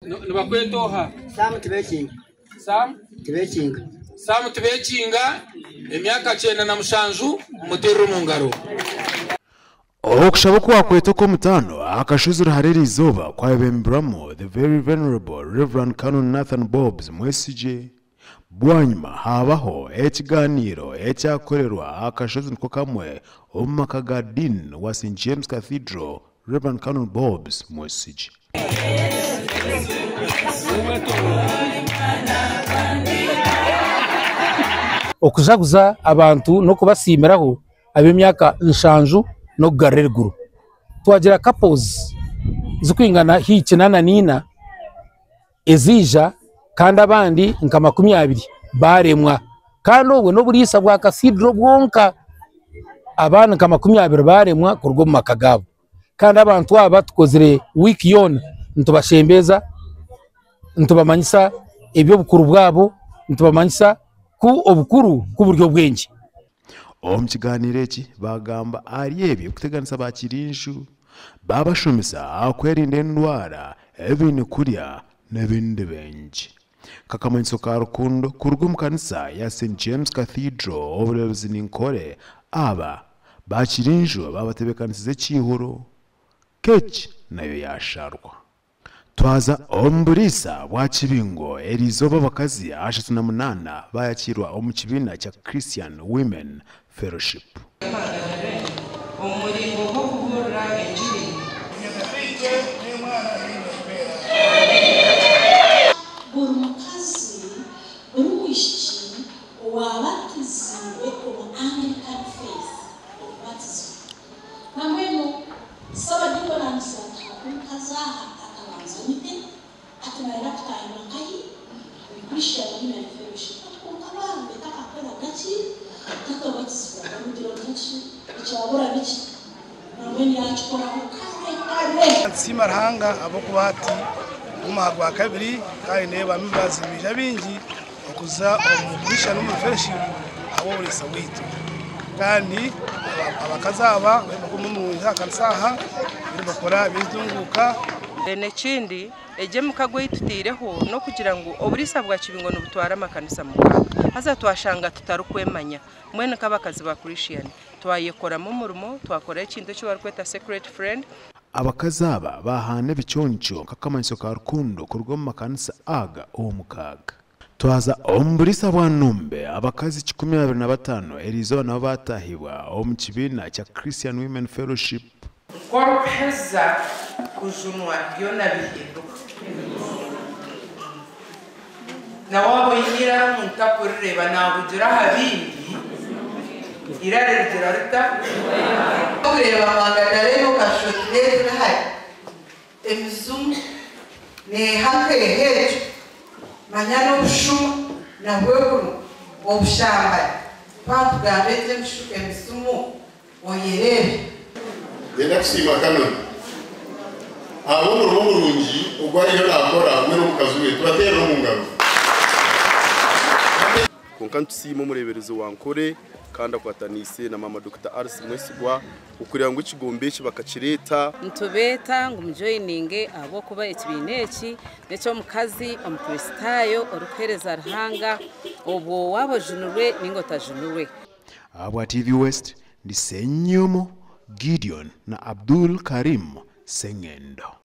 Nibakwetoha Sam Tibekinga. Sam Tibekinga emyaka 97 muterro mu ngaro. Okushaba kwakweta ko mutano akashuzura hareri izoba kwabembramo the very venerable Reverend Canon Nathan Bobs Mwesije. Bwanyuma habaho ekiganiro ekyakorerwa akashuzura ko kamwe omakagadin wa St James Cathedral Reverend Canon Bobs Mwesije. Okujaguza abantu no kubasimiraho ab'emyaka 7 no kugarerguru twagira couples zikwingana hikinana nina ezija kandi abandi nka 20 baremwa kandi obwe no burisa bwa Cathedral bwonka abana nka 20 baremwa kurwo mu makagabo kandi abantu aba tukozire week yon ntubashembeza ntubamanyisa ebyo bukuru bwabo ntubamanyisa ku obukuru ku buryo bwenje. Omukiganiro eki bagamba ari ebyo kuteganisa bakirinju babashomesa akwerinda endwara ebintu kurya n'ebindi benji. Kakamanyiso ka rukundo kurwo mu kanisa ya St James Cathedral obulebuzi ninkore aba bakirinju babatebekanisize ekihuro keki nayo yasharwa. Twaza omburisa bwa kibingo erizoba bakazi 38 bayakirwa omukibina kya Christian Women Fellowship. Omurimo wo kuvura enjiri umukazi urumwishiki wabatiziwe ubu Anglican faith ubatizo namweno saba diko na msata umukazaha akabanza nite atanaira kutayira kai Christian Women Fellowship ukabambe takakora gachi takabatizwa urugero gachi icyabura biki namweno yachikora ukare Simarhanga abo kubati umahagwa kabiri kandi neba mibazi bija bingi okuza omukrisha no mufellowship abo burisa witu kandi abakazaba bakumumuza kansaha bakora bizunguka ene kindi eje mukagwitutireho no kugira ngo oburisa bwa kibingo no butwara amakanisa mukaga haza twashanga tutarukwemanya mwene kabakazi ba Christian twayekora mu murumo twakora ikintu cyo barkweta secret friend. Abakazaba bahane bicyoncho kakamanyiso ka rukundo kurwo mu makanisa aga omukaga. Twaza omburisa bwa numbe abakazi 25 erizo nabo batahibwa omukibina kya Christian Women Fellowship. Korpeza kujunwa byona bihinduka na wabo yingira muntakureba nabugira habindi irarerera rita kureba mangadare no kashotire hai emizum ne hakeheje manyano bushu na bweguru obushamba twatugambeze mshuke emisumu oyerere yenda kusima Canon abo murungi ugwariyo nakora mwe n'umukazi we tubatera mu ngabo konkantusimo mureberezo wankore kandi akwatanise na mama Dr. Ars Mwesigwa ukurira ngo ikigombe kibakacireta ntubeta ngo mjoyininge abo kuba ekibineki neco mukazi omukristayo orukereza ruhanga obwo wabajunurwe ningotajunurwe. Abwa TV West ndi Senyomo Gideon na Abdul Karim Sengendo.